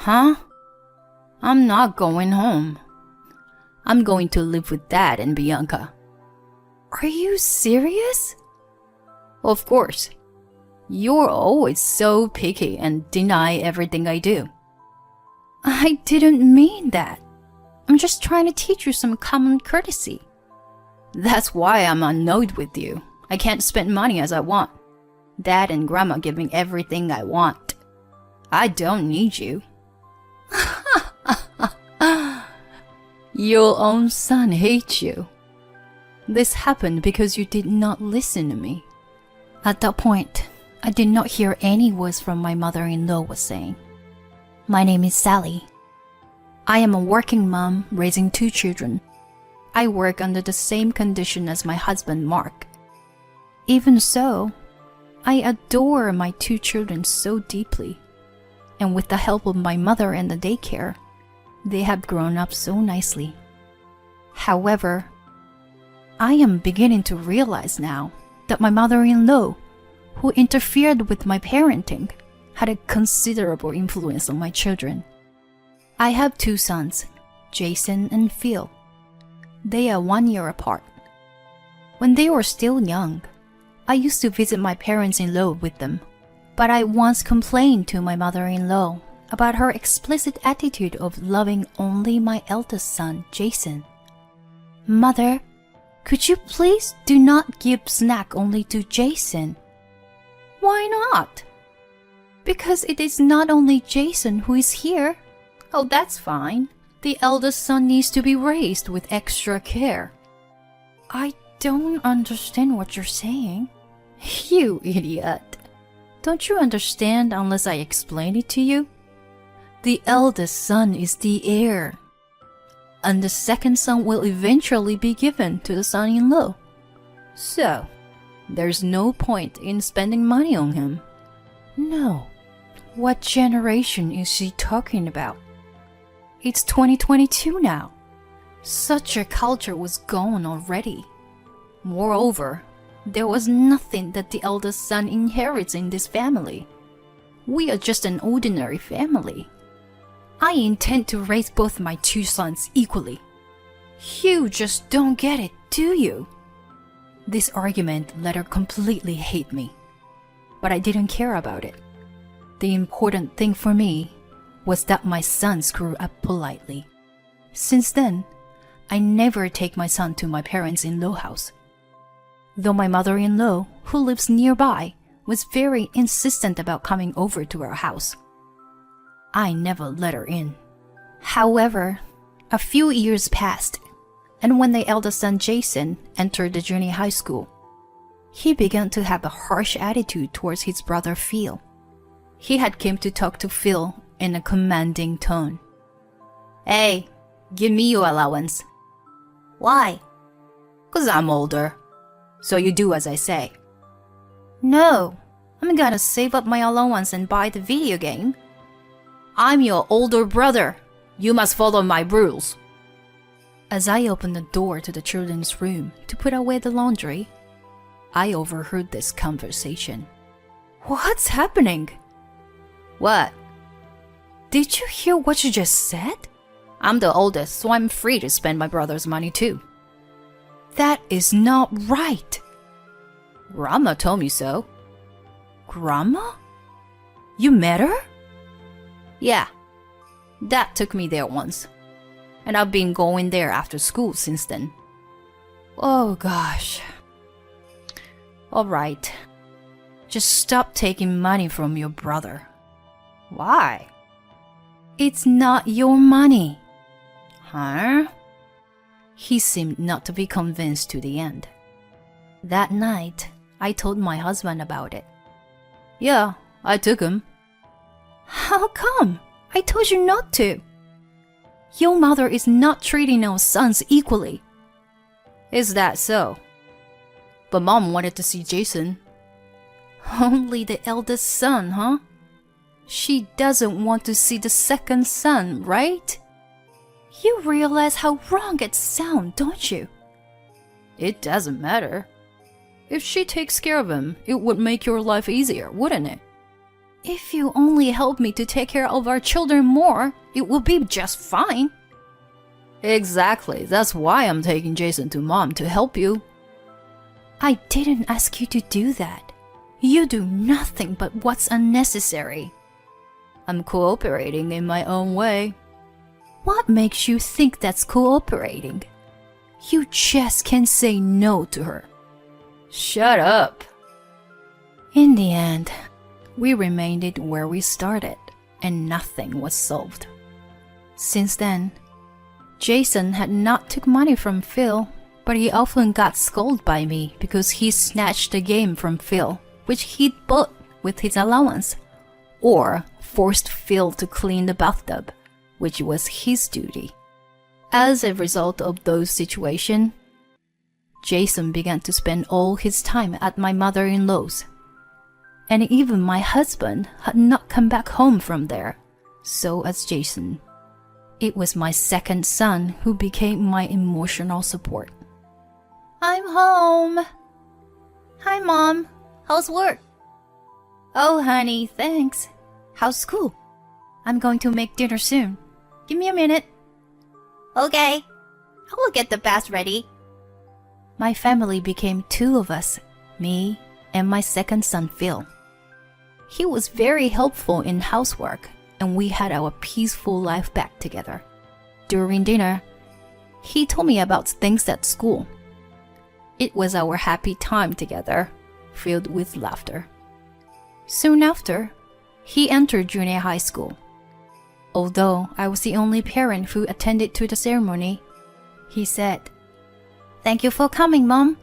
Huh? I'm not going home. I'm going to live with Dad and Bianca. Are you serious? Of course. You're always so picky and deny everything I do. I didn't mean that. I'm just trying to teach you some common courtesy. That's why I'm annoyed with you. I can't spend money as I want. Dad and Grandma give me everything I want. I don't need you. Your own son hates you. This happened because you did not listen to me. At that point, I did not hear any words from my mother-in-law was saying. My name is Sally. I am a working mom raising 2 children. I work under the same condition as my husband Mark. Even so, I adore my 2 children so deeply. And with the help of my mother and the daycare, they have grown up so nicely. However, I am beginning to realize now that my mother-in-law, who interfered with my parenting, had a considerable influence on my children. I have 2 sons, Jason and Phil. They are 1 year apart. When they were still young, I used to visit my parents-in-law with them, but I once complained to my mother-in-law about her explicit attitude of loving only my eldest son, Jason. Mother, could you please do not give snack only to Jason? Why not? Because it is not only Jason who is here. Oh, that's fine. The eldest son needs to be raised with extra care. I don't understand what you're saying. You idiot. Don't you understand unless I explain it to you? The eldest son is the heir, and the second son will eventually be given to the son-in-law. So, there's no point in spending money on him. No. What generation is she talking about? It's 2022 now. Such a culture was gone already. Moreover, there was nothing that the eldest son inherits in this family. We are just an ordinary family. I intend to raise both my 2 sons equally. You just don't get it, do you? This argument let her completely hate me. But I didn't care about it. The important thing for me was that my sons grew up politely. Since then, I never take my son to my parents-in-law house. Though my mother-in-law, who lives nearby, was very insistent about coming over to our house, I never let her in. However, a few years passed, and when the eldest son Jason entered the junior high school, he began to have a harsh attitude towards his brother Phil. He had come to talk to Phil in a commanding tone. Hey, give me your allowance. Why? 'Cause I'm older. So you do as I say. No, I'm gonna save up my allowance and buy the video game. I'm your older brother. You must follow my rules. As I opened the door to the children's room to put away the laundry, I overheard this conversation. What's happening? What? Did you hear what you just said? I'm the oldest, so I'm free to spend my brother's money too. That is not right. Grandma told me so. Grandma? You met her? Yeah. Dad took me there once. And I've been going there after school since then. Oh gosh. All right. Just stop taking money from your brother. Why? It's not your money. Huh? He seemed not to be convinced to the end. That night, I told my husband about it. Yeah, I took him. How come? I told you not to. Your mother is not treating our sons equally. Is that so? But Mom wanted to see Jason. Only the eldest son, huh? She doesn't want to see the second son, right? You realize how wrong it sounds, don't you? It doesn't matter. If she takes care of him, it would make your life easier, wouldn't it? If you only help me to take care of our children more, it will be just fine. Exactly, that's why I'm taking Jason to Mom to help you. I didn't ask you to do that. You do nothing but what's unnecessary. I'm cooperating in my own way. What makes you think that's cooperating? You just can't say no to her. Shut up. In the end, we remained where we started, and nothing was solved. Since then, Jason had not took money from Phil, but he often got scolded by me because he snatched the game from Phil, which he'd bought with his allowance, or forced Phil to clean the bathtub, which was his duty. As a result of those situations, Jason began to spend all his time at my mother-in-law's. And even my husband had not come back home from there, so as Jason. It was my second son who became my emotional support. I'm home. Hi, Mom. How's work? Oh, honey, thanks. How's school? I'm going to make dinner soon. Give me a minute. Okay. I will get the bath ready. My family became two of us, me and my second son, Phil. He was very helpful in housework, and we had our peaceful life back together. During dinner, he told me about things at school. It was our happy time together, filled with laughter. Soon after, he entered junior high school. Although I was the only parent who attended to the ceremony, he said, "Thank you for coming, Mom,"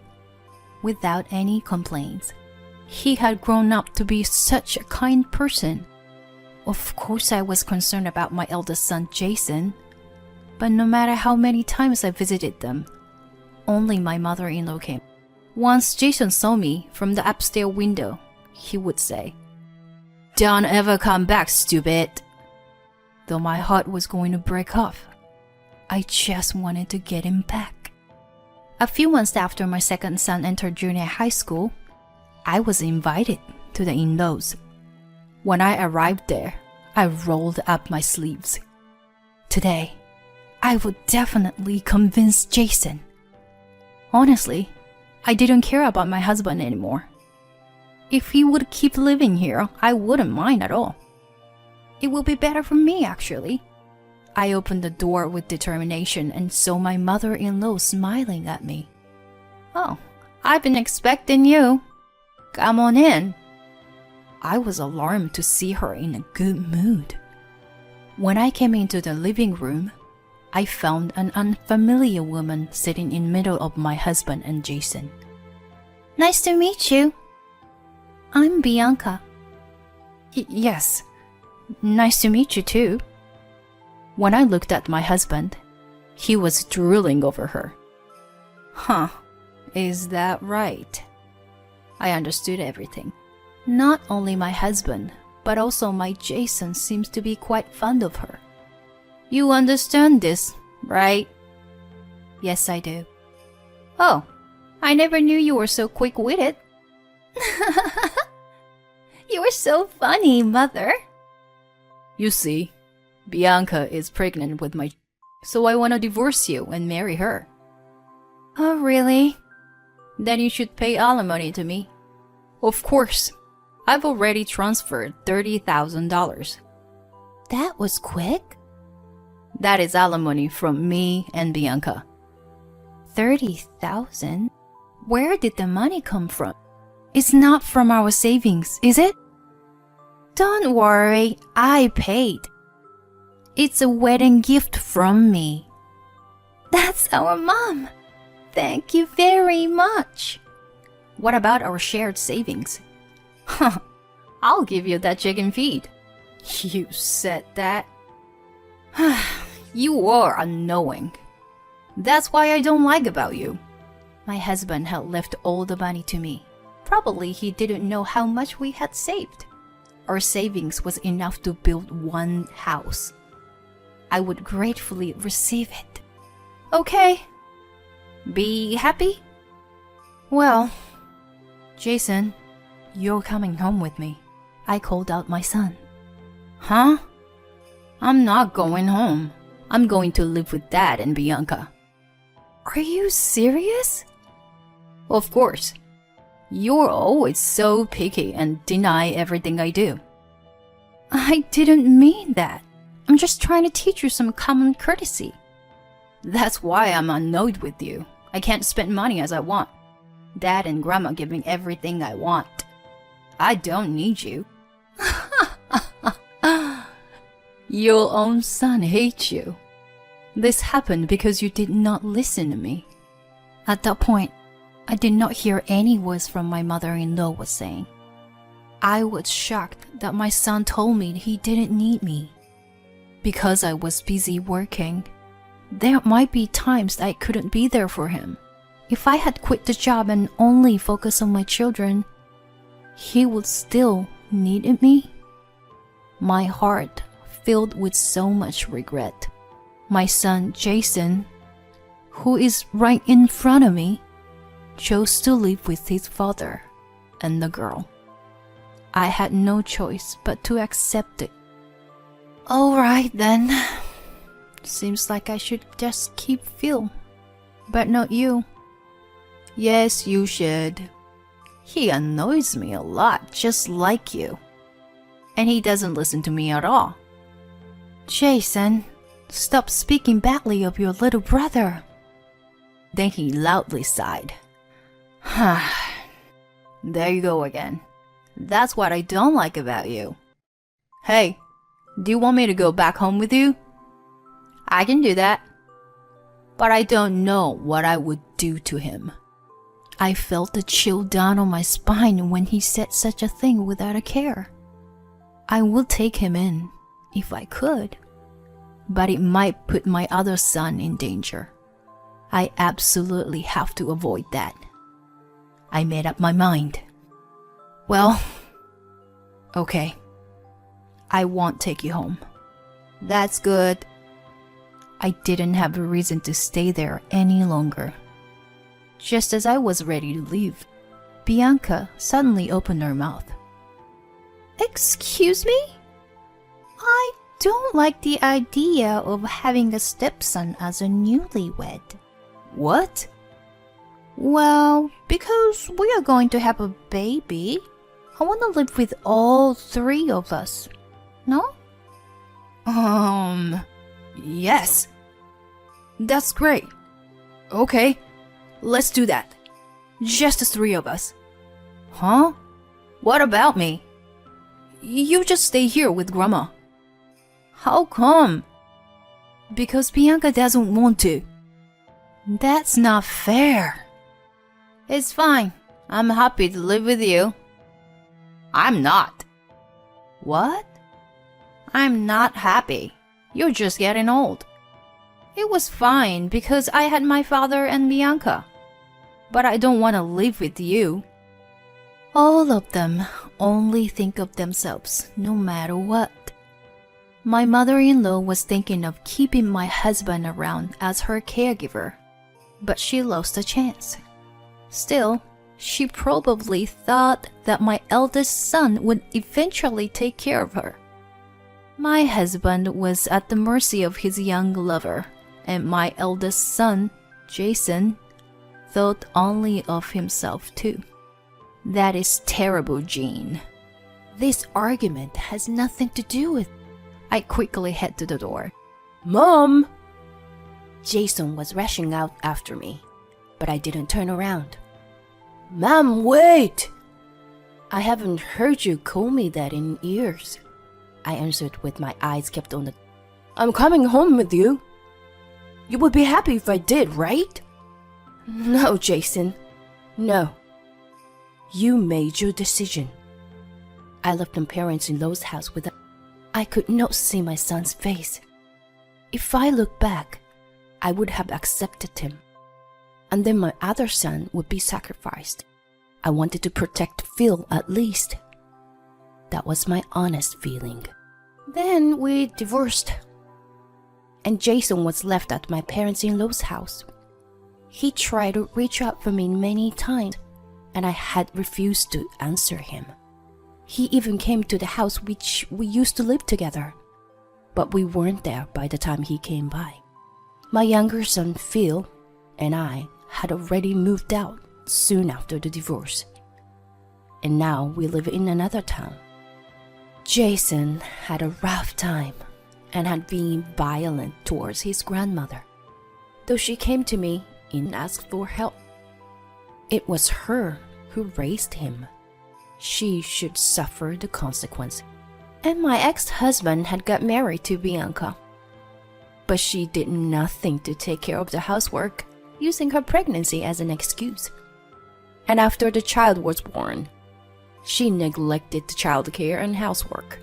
without any complaints. He had grown up to be such a kind person. Of course, I was concerned about my eldest son, Jason, but no matter how many times I visited them, only my mother-in-law came. Once Jason saw me from the upstairs window, he would say, "Don't ever come back, stupid." Though my heart was going to break off, I just wanted to get him back. A few months after my second son entered junior high school, I was invited to the in-laws. When I arrived there, I rolled up my sleeves. Today, I would definitely convince Jason. Honestly, I didn't care about my husband anymore. If he would keep living here, I wouldn't mind at all. It will be better for me, actually. I opened the door with determination and saw my mother-in-law smiling at me. "Oh, I've been expecting you. Come on in." I was alarmed to see her in a good mood. When I came into the living room, I found an unfamiliar woman sitting in the middle of my husband and Jason. Nice to meet you. I'm Bianca. Yes, nice to meet you too. When I looked at my husband, he was drooling over her. Huh, is that right? I understood everything. Not only my husband, but also my Jason seems to be quite fond of her. You understand this, right? Yes, I do. Oh, I never knew you were so quick-witted. You were so funny, Mother. You see, Bianca is pregnant with my... So I want to divorce you and marry her. Oh, really? Then you should pay alimony to me. Of course. I've already transferred $30,000. That was quick. That is alimony from me and Bianca. 30,000? Where did the money come from? It's not from our savings, is it? Don't worry, I paid. It's a wedding gift from me. That's our mom. Thank you very much. What about our shared savings? Huh, I'll give you that chicken feed. You said that. You are unknowing. That's why I don't like about you. My husband had left all the money to me. Probably he didn't know how much we had saved. Our savings was enough to build one house. I would gratefully receive it. Okay. Be happy? Well, Jason, you're coming home with me. I called out my son. Huh? I'm not going home. I'm going to live with Dad and Bianca. Are you serious? Of course. You're always so picky and deny everything I do. I didn't mean that. I'm just trying to teach you some common courtesy. That's why I'm annoyed with you. I can't spend money as I want. Dad and Grandma give me everything I want. I don't need you. Your own son hates you. This happened because you did not listen to me. At that point, I did not hear any words from my mother-in-law was saying. I was shocked that my son told me he didn't need me. Because I was busy working, there might be times I couldn't be there for him. If I had quit the job and only focused on my children, he would still need me. My heart filled with so much regret. My son Jason, who is right in front of me, chose to live with his father and the girl. I had no choice but to accept it. All right then. Seems like I should just keep Phil, but not you. Yes, you should. He annoys me a lot, just like you. And he doesn't listen to me at all. Jason, stop speaking badly of your little brother. Then he loudly sighed. There you go again. That's what I don't like about you. Hey, do you want me to go back home with you? I can do that. But I don't know what I would do to him. I felt a chill down on my spine when he said such a thing without a care. I would take him in, if I could, but it might put my other son in danger. I absolutely have to avoid that. I made up my mind. Well, okay. I won't take you home. That's good. I didn't have a reason to stay there any longer. Just as I was ready to leave, Bianca suddenly opened her mouth. Excuse me? I don't like the idea of having a stepson as a newlywed. What? Well, because we are going to have a baby, I want to live with all three of us. No? Yes. That's great. Okay, let's do that. Just the three of us. Huh? What about me? You just stay here with Grandma. How come? Because Bianca doesn't want to. That's not fair. It's fine. I'm happy to live with you. I'm not. What? I'm not happy. You're just getting old. It was fine because I had my father and Bianca. But I don't want to live with you. All of them only think of themselves, no matter what. My mother-in-law was thinking of keeping my husband around as her caregiver, but she lost the chance. Still, she probably thought that my eldest son would eventually take care of her. My husband was at the mercy of his young lover, and my eldest son, Jason, thought only of himself too. That is terrible, Jean. This argument has nothing to do with... I quickly head to the door. Mom! Jason was rushing out after me, but I didn't turn around. Mom, wait! I haven't heard you call me that in years. I answered with my eyes kept on the... I'm coming home with you. You would be happy if I did, right? No, Jason. No. You made your decision. I left my parents-in-law's house without... I could not see my son's face. If I look back, I would have accepted him. And then my other son would be sacrificed. I wanted to protect Phil at least. That was my honest feeling. Then we divorced. And Jason was left at my parents-in-law's house. He tried to reach out for me many times, and I had refused to answer him. He even came to the house which we used to live together, but we weren't there by the time he came by. My younger son Phil and I had already moved out soon after the divorce, and now we live in another town. Jason had a rough time and had been violent towards his grandmother, though she came to me and asked for help. It was her who raised him. She should suffer the consequence. And my ex-husband had got married to Bianca, but she did nothing to take care of the housework, using her pregnancy as an excuse. And after the child was born, she neglected the child care and housework.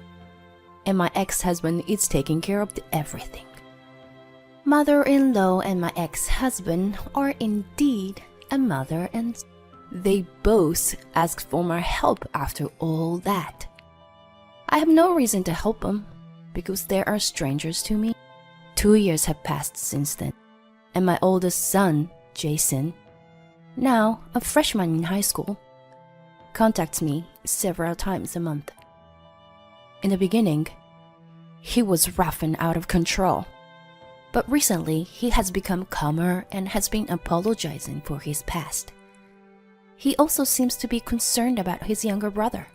And my ex-husband is taking care of everything. Mother-in-law and my ex-husband are indeed a mother and they both asked for my help after all that. I have no reason to help them because they are strangers to me. 2 years have passed since then, and my oldest son, Jason, now a freshman in high school, contacts me several times a month. In the beginning, he was rough and out of control, but recently he has become calmer and has been apologizing for his past. He also seems to be concerned about his younger brother.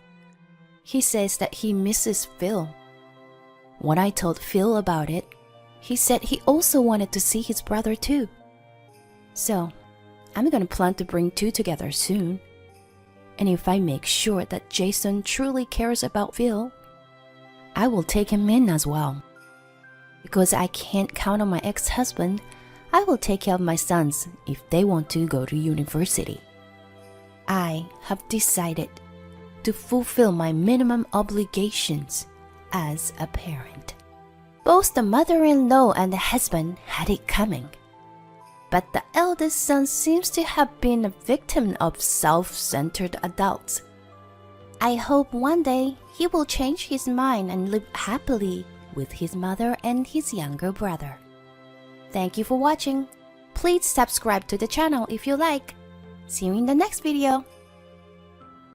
He says that he misses Phil. When I told Phil about it, he said he also wanted to see his brother too. So, I'm gonna plan to bring two together soon. And if I make sure that Jason truly cares about Phil, I will take him in as well. Because I can't count on my ex-husband, I will take care of my sons if they want to go to university. I have decided to fulfill my minimum obligations as a parent. Both the mother-in-law and the husband had it coming. But the eldest son seems to have been a victim of self-centered adults. I hope one day he will change his mind and live happily with his mother and his younger brother. Thank you for watching. Please subscribe to the channel if you like. See you in the next video.